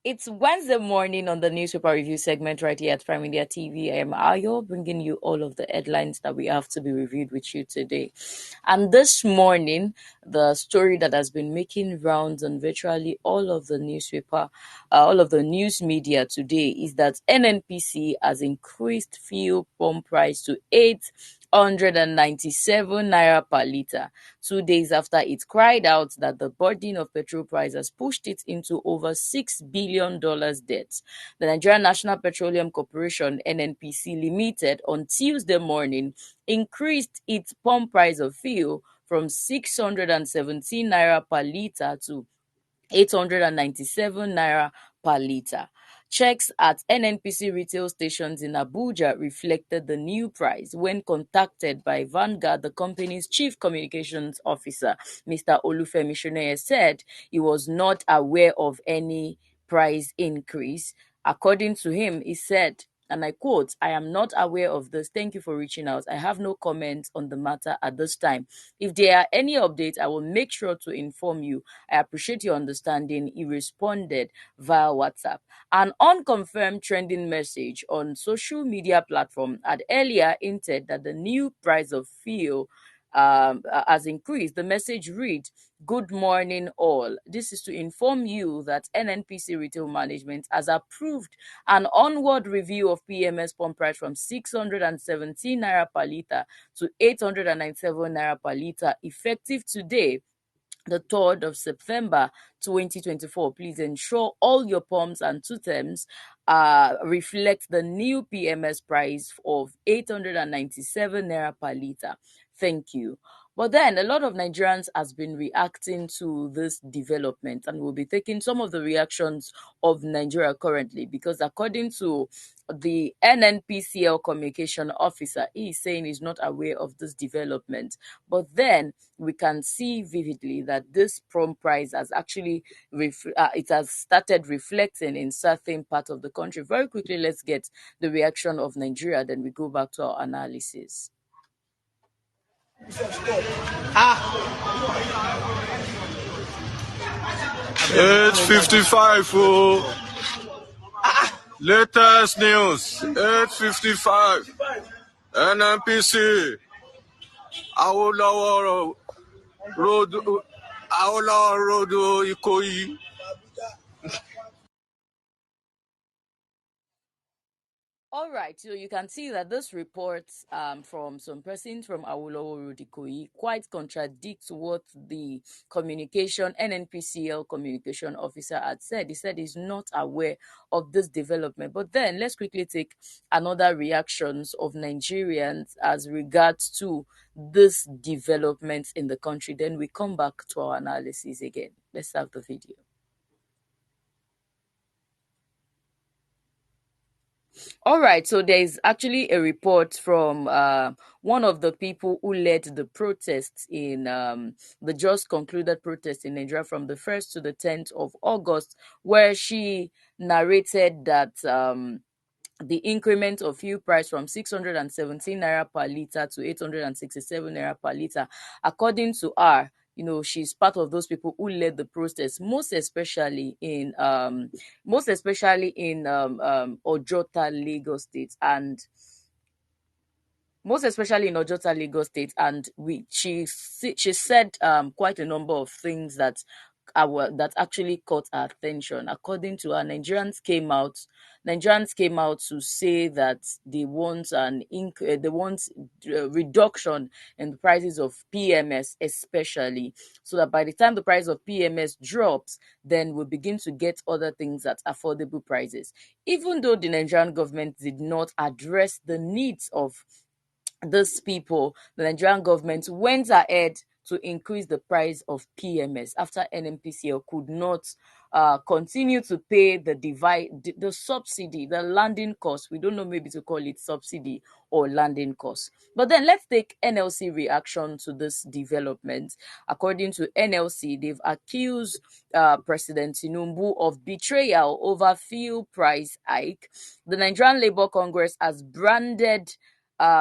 It's Wednesday morning on the newspaper review segment right here at Prime Media TV. I am Ayo, bringing you all of the headlines that we have to be reviewed with you today. And this morning, the story that has been making rounds on virtually all of the all of the news media today is that NNPC has increased fuel pump price to 897 naira per litre, 2 days after it cried out that the burden of petrol price has pushed it into over $6 billion debt. The Nigerian National Petroleum Corporation (NNPC) Limited on Tuesday morning increased its pump price of fuel from 617 naira per litre to 897 naira per litre. Checks at NNPC retail stations in Abuja reflected the new price when contacted by Vanguard. The company's chief communications officer, Mr. Olufemi Shoneye, said he was not aware of any price increase. According to him, he said, and I quote, "I am not aware of this. Thank you for reaching out. I have no comments on the matter at this time. If there are any updates, I will make sure to inform you. I appreciate your understanding," he responded via WhatsApp. An unconfirmed trending message on social media platform had earlier hinted that the new price of fuel has increased. The message read, "Good morning all. This is to inform you that NNPC Retail Management has approved an onward review of PMS pump price from 617 naira per litre to 897 naira per litre effective today, the 3rd of September 2024. Please ensure all your pumps and totems reflect the new PMS price of 897 naira per litre. Thank you." But then a lot of Nigerians has been reacting to this development, and we'll be taking some of the reactions of Nigeria currently, because according to the NNPCL communication officer, he is saying he's not aware of this development. But then we can see vividly that this pump price has actually it has started reflecting in certain parts of the country. Very quickly, let's get the reaction of Nigeria, then we go back to our analysis. 8:55. Latest news. 8:55. NNPC. Awolowo Road. Ikoyi. All right, so you can see that this report from some persons from Awolowo Road Ikoyi quite contradicts what the NNPCL communication officer had said. He said he's not aware of this development. But then let's quickly take another reactions of Nigerians as regards to this development in the country. Then we come back to our analysis again. Let's have the video. All right, so there is actually a report from one of the people who led the protests in the just concluded protest in Nigeria from the 1st to the 10th of August, where she narrated that the increment of fuel price from 617 naira per litre to 867 naira per litre, according to her, she's part of those people who led the protest, most especially in Ojota, Lagos State, and she said quite a number of things that actually caught our attention. According to her, Nigerians came out to say that they want reduction in the prices of PMS, especially, so that by the time the price of PMS drops, then we'll begin to get other things at affordable prices. Even though the Nigerian government did not address the needs of these people, the Nigerian government went ahead to increase the price of PMS after NNPCL could not continue to pay the subsidy, the landing cost. We don't know maybe to call it subsidy or landing cost. But then let's take NLC reaction to this development. According to NLC, they've accused President Tinubu of betrayal over fuel price hike. The Nigerian Labour Congress has branded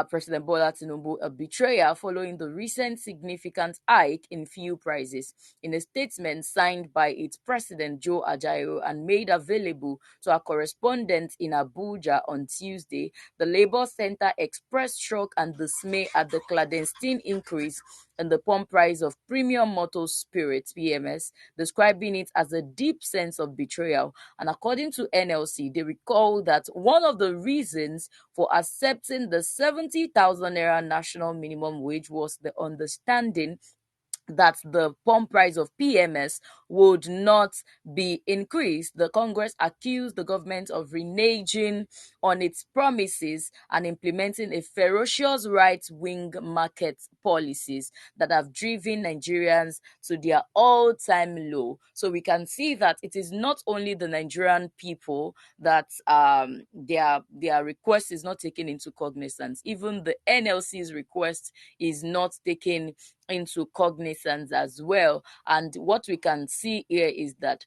President Bola Tinubu a betrayal following the recent significant hike in fuel prices. In a statement signed by its president Joe Ajaero and made available to our correspondent in Abuja on Tuesday, the Labour Centre expressed shock and dismay at the clandestine increase in the pump price of premium motor spirits (PMS), describing it as a deep sense of betrayal. And according to NLC, they recall that one of the reasons for accepting the 70,000 naira national minimum wage was the understanding that the pump price of PMS would not be increased. The Congress accused the government of reneging on its promises and implementing a ferocious right-wing market policies that have driven Nigerians to their all-time low. So we can see that it is not only the Nigerian people that their request is not taken into cognizance. Even the NLC's request is not taken into cognizance as well. And what we can see here is that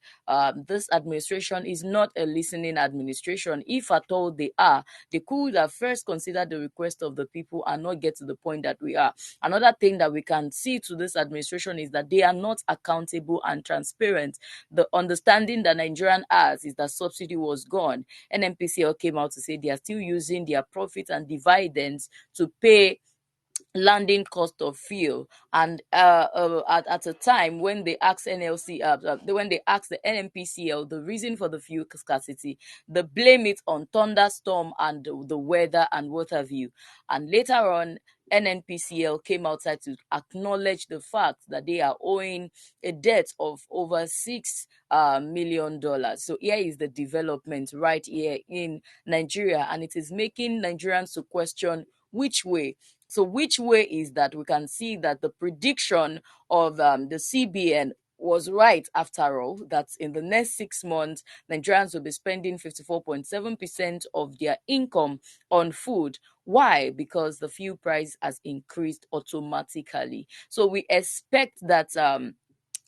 this administration is not a listening administration. If at all they are, they could have first considered the request of the people and not get to the point that we are. Another thing that we can see to this administration is that they are not accountable and transparent. The understanding that Nigerian has is that subsidy was gone. NNPCL came out to say they are still using their profit and dividends to pay landing cost of fuel. And at a time when they asked when they asked the NNPCL the reason for the fuel scarcity, they blame it on thunderstorm and the weather and what have you. And later on, NNPCL came outside to acknowledge the fact that they are owing a debt of over $6 million. So here is the development right here in Nigeria, and it is making Nigerians to question which way. So which way is that? We can see that the prediction of the CBN was right after all, that in the next 6 months, Nigerians will be spending 54.7% of their income on food. Why? Because the fuel price has increased automatically. So we expect that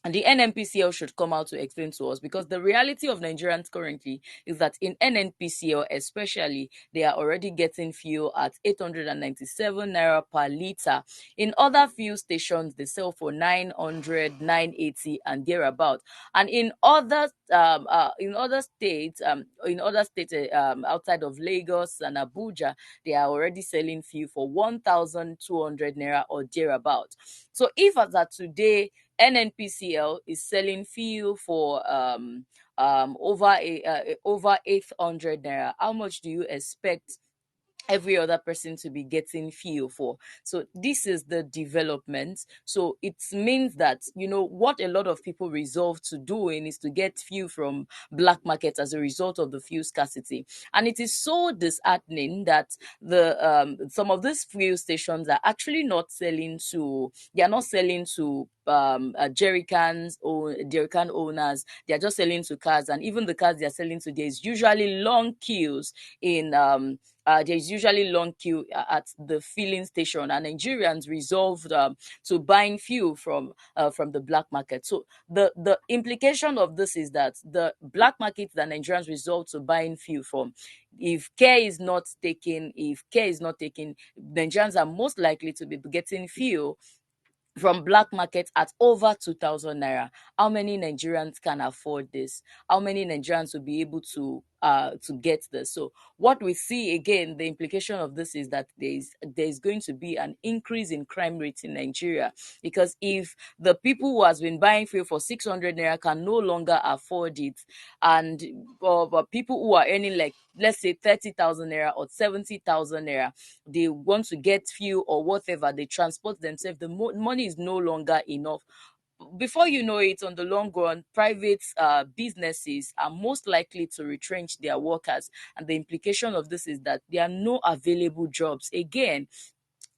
and the NNPCL should come out to explain to us, because the reality of Nigerians currently is that in NNPCL especially, they are already getting fuel at 897 naira per litre. In other fuel stations, they sell for 900, 980 and thereabout. And in other states, outside of Lagos and Abuja, they are already selling fuel for 1,200 naira or thereabout. So if as at today NNPCL is selling fuel for over 800 naira, how much do you expect every other person to be getting fuel for? So this is the development. So it means that, what a lot of people resolve to doing is to get fuel from black markets as a result of the fuel scarcity. And it is so disheartening that the some of these fuel stations are actually not selling to, they are not selling to jerry can owners. They are just selling to cars, and even the cars they are selling to, there's usually long queues in there's usually long queue at the filling station, and Nigerians resolved to buying fuel from the black market. So the implication of this is that the black market that Nigerians resolved to buying fuel from, if care is not taken, Nigerians are most likely to be getting fuel from black market at over 2,000 naira. How many Nigerians can afford this? How many Nigerians will be able to get this? So what we see again, the implication of this is that there's going to be an increase in crime rate in Nigeria, because if the people who has been buying fuel for 600 naira can no longer afford it, and people who are earning, like, let's say 30,000 naira or 70,000 naira, they want to get fuel or whatever, they transport themselves, the money is no longer enough. Before you know it, on the long run, private businesses are most likely to retrench their workers, and the implication of this is that there are no available jobs again.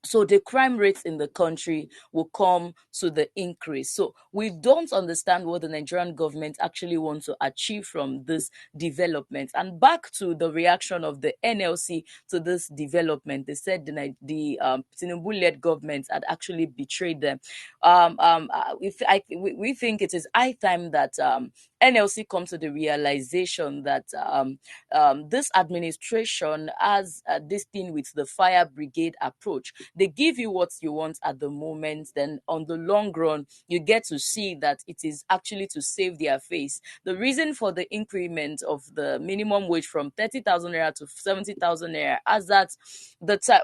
So the crime rates in the country will come to the increase. So we don't understand what the Nigerian government actually wants to achieve from this development. And back to the reaction of the NLC to this development, they said the Tinubu-led government had actually betrayed them. We think it is high time that NLC comes to the realization that this administration has this thing with the fire brigade approach. They give you what you want at the moment, then on the long run, you get to see that it is actually to save their face. The reason for the increment of the minimum wage from 30,000 naira to 70,000 naira, as that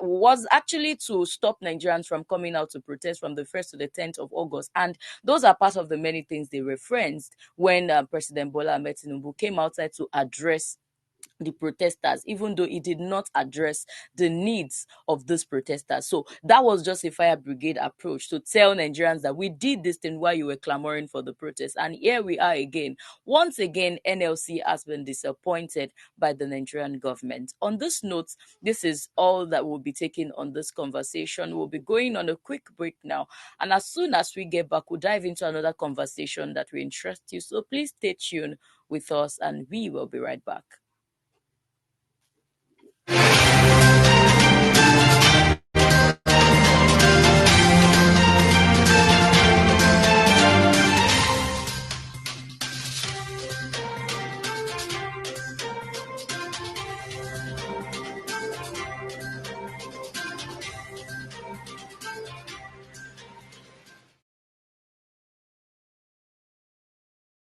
was actually to stop Nigerians from coming out to protest from the 1st to the 10th of August. And those are part of the many things they referenced when President Bola Ahmed Tinubu came outside to address the protesters, even though he did not address the needs of these protesters. So that was just a fire brigade approach to tell Nigerians that we did this thing while you were clamoring for the protest. And here we are again. Once again, NLC has been disappointed by the Nigerian government. On this note, this is all that we'll be taking on this conversation. We'll be going on a quick break now. And as soon as we get back, we'll dive into another conversation that will interest you. So please stay tuned with us and we will be right back.